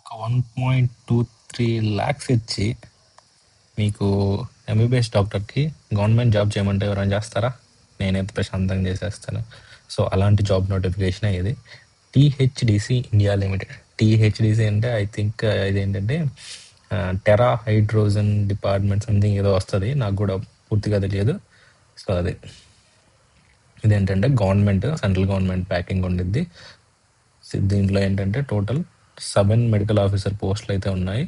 ఒక 1.23 లాక్స్ ఇచ్చి మీకు ఎంబీబీఎస్ డాక్టర్కి గవర్నమెంట్ జాబ్ చేయమంటే ఎవరైనా చేస్తారా? నేనైతే ప్రశాంతంగా చేసేస్తాను. సో అలాంటి జాబ్ నోటిఫికేషన్ ఇది. టీహెచ్డిసి ఇండియా లిమిటెడ్. టీహెచ్డిసి అంటే ఐ థింక్ ఇదేంటంటే టెరా హైడ్రోజన్ డిపార్ట్మెంట్ సంథింగ్ ఏదో వస్తుంది, నాకు కూడా పూర్తిగా తెలియదు. సో అది ఇదేంటంటే గవర్నమెంట్, సెంట్రల్ గవర్నమెంట్ ప్యాకింగ్ ఉండిద్ది. దీంట్లో ఏంటంటే టోటల్ 7 మెడికల్ ఆఫీసర్ పోస్టులు అయితే ఉన్నాయి.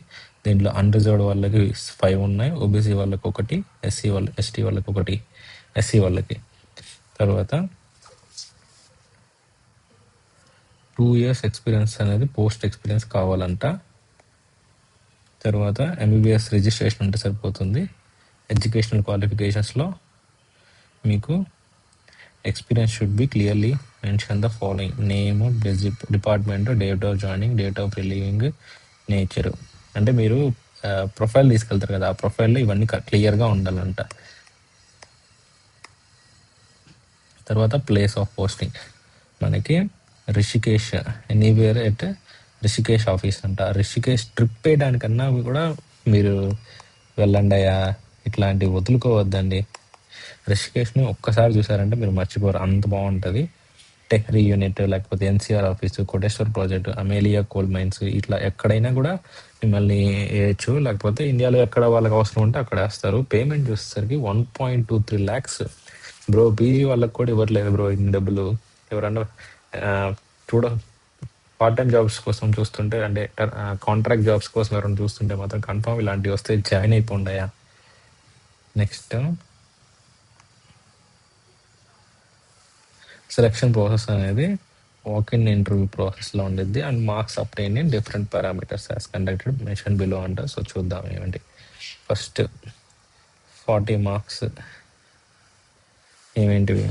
దీంట్లో అన్రిజర్వ్డ్ వాళ్ళకి 5 ఉన్నాయి, ఓబీసీ వాళ్ళకి 1, ఎస్టీ వాళ్ళకి 1, ఎస్సీ వాళ్ళకి. తర్వాత 2 years ఎక్స్పీరియన్స్ అనేది పోస్ట్ ఎక్స్పీరియన్స్ కావాలంట. తర్వాత ఎంబీబీఎస్ రిజిస్ట్రేషన్ ఉంటే సరిపోతుంది. ఎడ్యుకేషనల్ క్వాలిఫికేషన్స్లో మీకు experience should be clearly mention the following: name, department, date of joining, date of relieving, nature. అంటే మీరు ప్రొఫైల్ తీసుకెళ్తారు కదా, ఆ ప్రొఫైల్లో ఇవన్నీ క్లియర్గా ఉండాలంట. తర్వాత ప్లేస్ ఆఫ్ పోస్టింగ్ మనకి Rishikesh, anywhere at Rishikesh office అంట. రిషికేష్ ట్రిప్ వేయడానికన్నా కూడా మీరు వెళ్ళండి అయ్యా, ఇట్లాంటివి వదులుకోవద్దండి. రిషికేష్ని ఒక్కసారి చూసారంటే మీరు మర్చిపోరు, అంత బాగుంటుంది. టెహ్రీ యూనిట్, లేకపోతే NCR office, Koteshwar project, Amelia coal mines, ఇట్లా ఎక్కడైనా కూడా మిమ్మల్ని వేయచ్చు. లేకపోతే ఇండియాలో ఎక్కడ వాళ్ళకి అవసరం ఉంటే అక్కడ వేస్తారు. పేమెంట్ చూసేసరికి 1.23 lakhs. బ్రో పీజీ వాళ్ళకి కూడా ఇవ్వట్లేదు బ్రో ఇన్ని డబ్బులు. ఎవరన్నా చూడ పార్ట్ టైం జాబ్స్ కోసం చూస్తుంటే, అంటే కాంట్రాక్ట్ జాబ్స్ కోసం ఎవరైనా చూస్తుంటే మాత్రం కన్ఫామ్ ఇలాంటివి వస్తే జాయిన్ అయిపోండాయా. నెక్స్ట్ సెలక్షన్ ప్రాసెస్ అనేది వాక్ ఇన్ ఇంటర్వ్యూ ప్రాసెస్లో ఉండిద్ది. And marks obtained in different parameters as conducted mention below అంట. సో చూద్దాం ఏమండి. ఫస్ట్ 40 మార్క్స్ ఏమేంటివి: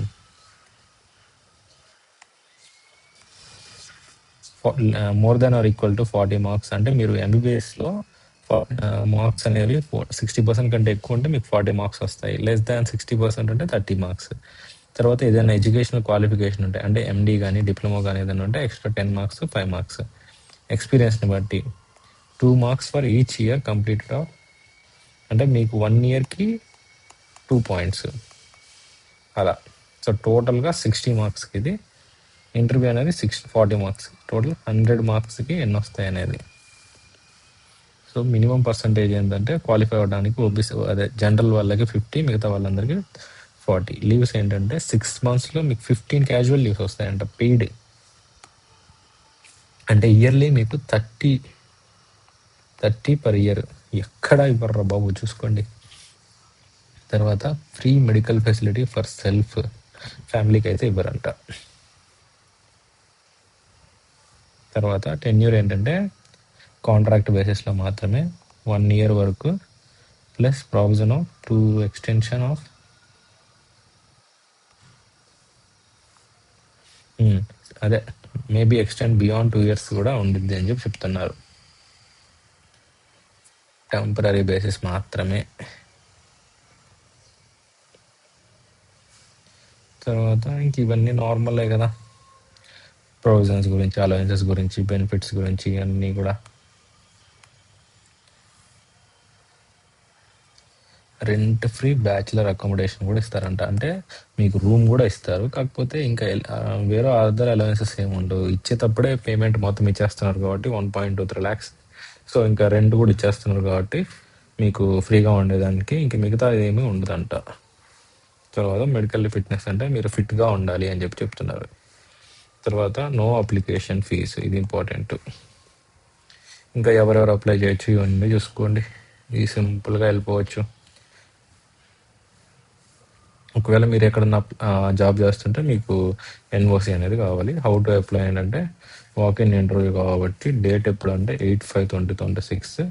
more than or equal to 40 marks అంటే మీరు ఎంబీబీఎస్లో మార్క్స్ అనేవి 60% కంటే ఎక్కువ ఉంటే మీకు 40 మార్క్స్ వస్తాయి. లెస్ దాన్ 60% ఉంటే 30 మార్క్స్. తర్వాత ఏదైనా ఎడ్యుకేషనల్ క్వాలిఫికేషన్ ఉంటాయి, అంటే ఎండీ కానీ డిప్లొమా కానీ ఏదైనా ఉంటే ఎక్స్ట్రా 10 మార్క్స్, 5 మార్క్స్. ఎక్స్పీరియన్స్ని బట్టి 2 marks for each year completed of, అంటే మీకు 1 yearకి 2 points అలా. సో టోటల్గా 60 మార్క్స్కి ఇది. ఇంటర్వ్యూ అనేది 40 మార్క్స్. టోటల్ 100 మార్క్స్కి ఎన్ని వస్తాయి అనేది. సో మినిమం పర్సంటేజ్ ఏంటంటే క్వాలిఫై అవ్వడానికి ఓబీసీ అదే జనరల్ వాళ్ళకి 50, మిగతా వాళ్ళందరికీ 40. లీవ్స్ ఏంటంటే 6 monthsలో మీకు 15 క్యాజువల్ లీవ్స్ వస్తాయంట పెయిడ్. అంటే ఇయర్లీ మీకు 30 per year. ఎక్కడ ఇవ్వర్రా బాబు, చూసుకోండి. తర్వాత free medical facility for self, ఫ్యామిలీకి అయితే ఇవ్వరంట. తర్వాత టెన్యూర్ ఏంటంటే కాంట్రాక్ట్ బేసిస్లో మాత్రమే 1 year వరకు, plus provision of 2 extension of అదే మేబీ ఎక్స్టెండ్ బియాండ్ 2 years కూడా ఉండిద్ది అని చెప్పి చెప్తున్నారు. టెంపరీ బేసిస్ మాత్రమే. తర్వాత ఇంక ఇవన్నీ నార్మలే కదా, ప్రొవిజన్స్ గురించి, అలవెన్సెస్ గురించి, బెనిఫిట్స్ గురించి అన్నీ కూడా. రెంట్ ఫ్రీ బ్యాచులర్ అకామిడేషన్ కూడా ఇస్తారంట. అంటే మీకు రూమ్ కూడా ఇస్తారు, కాకపోతే ఇంకా వేరే అదర్ అలవెన్సెస్ ఏమి ఉండవు. ఇచ్చేటప్పుడే పేమెంట్ మొత్తం ఇచ్చేస్తున్నారు కాబట్టి 1.23 lakhs. సో ఇంకా రెంట్ కూడా ఇచ్చేస్తున్నారు కాబట్టి మీకు ఫ్రీగా ఉండేదానికి ఇంక మిగతా ఏమీ ఉండదంట. తర్వాత మెడికల్ ఫిట్నెస్ అంటే మీరు ఫిట్గా ఉండాలి అని చెప్పి చెప్తున్నారు. తర్వాత నో అప్లికేషన్ ఫీజు, ఇది ఇంపార్టెంట్. ఇంకా ఎవరెవరు అప్లై చేయొచ్చు ఇవన్నీ చూసుకోండి, ఇది సింపుల్గా వెళ్ళిపోవచ్చు. ఒకవేళ మీరు ఎక్కడన్నా జాబ్ చేస్తుంటే మీకు ఎన్ఓసి అనేది కావాలి. హౌ టు అప్లై అంటే వాక్ ఇన్ ఇంటర్వ్యూ కాబట్టి డేట్ ఎప్పుడు అంటే 8/5/2026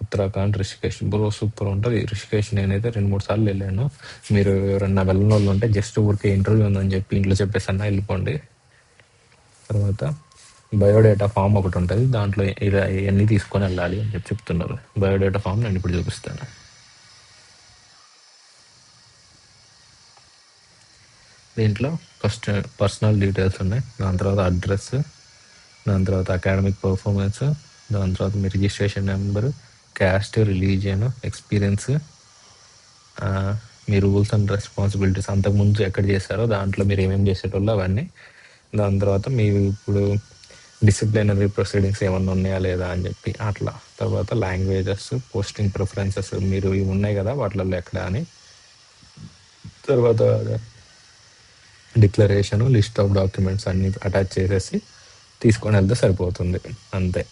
ఉత్తరాఖండ్ రిషికేష్. బ్రో సూపర్ ఉంటుంది రిషికేష్. నేనైతే 2-3 సార్లు వెళ్ళాను. మీరు ఎవరన్నా వెళ్ళిన వాళ్ళు ఉంటే జస్ట్ ఊరికే ఇంటర్వ్యూ ఉందని చెప్పి ఇంట్లో చెప్పేసన్నా వెళ్ళిపోండి. తర్వాత బయోడేటా ఫామ్ ఒకటి ఉంటుంది, దాంట్లో ఇలా ఇవన్నీ తీసుకొని వెళ్ళాలి అని చెప్పి చెప్తున్నారు. బయోడేటా ఫామ్ నేను ఇప్పుడు చూపిస్తాను. దీంట్లో ఫస్ట్ పర్సనల్ డీటెయిల్స్ ఉన్నాయి, దాని తర్వాత అడ్రస్, దాని తర్వాత అకాడమిక్ పర్ఫార్మెన్స్, దాని తర్వాత మీ registration number, caste, religion, experience, మీ రూల్స్ అండ్ రెస్పాన్సిబిలిటీస్ అంతకుముందు ఎక్కడ చేశారో దాంట్లో మీరు ఏమేమి చేసేటోళ్ళు అవన్నీ. దాని తర్వాత మీరు ఇప్పుడు డిసిప్లినరీ ప్రొసీడింగ్స్ ఏమన్నా ఉన్నాయా లేదా అని చెప్పి అట్లా. తర్వాత లాంగ్వేజెస్, పోస్టింగ్ ప్రిఫరెన్సెస్ మీరు ఇవి ఉన్నాయి కదా వాటిల్లో ఎక్కడ అని. తర్వాత డిక్లరేషను, లిస్ట్ ఆఫ్ డాక్యుమెంట్స్ అన్నీ అటాచ్ చేసేసి తీసుకొని వెళ్తే సరిపోతుంది అంతే.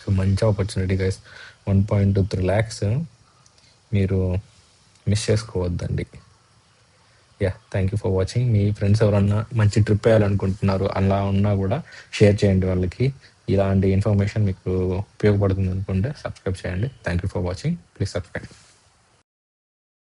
సో మంచి ఆపర్చునిటీ గైస్. 1.23 lakhs మీరు మిస్ చేసుకోవద్దండి. Thank you for watching. మీ ఫ్రెండ్స్ ఎవరన్నా మంచి ట్రిప్ వేయాలనుకుంటున్నారు అలా ఉన్నా కూడా షేర్ చేయండి వాళ్ళకి. ఇలాంటి ఇన్ఫర్మేషన్ మీకు ఉపయోగపడుతుంది అనుకుంటే సబ్స్క్రైబ్ చేయండి. Thank you for watching. Please subscribe.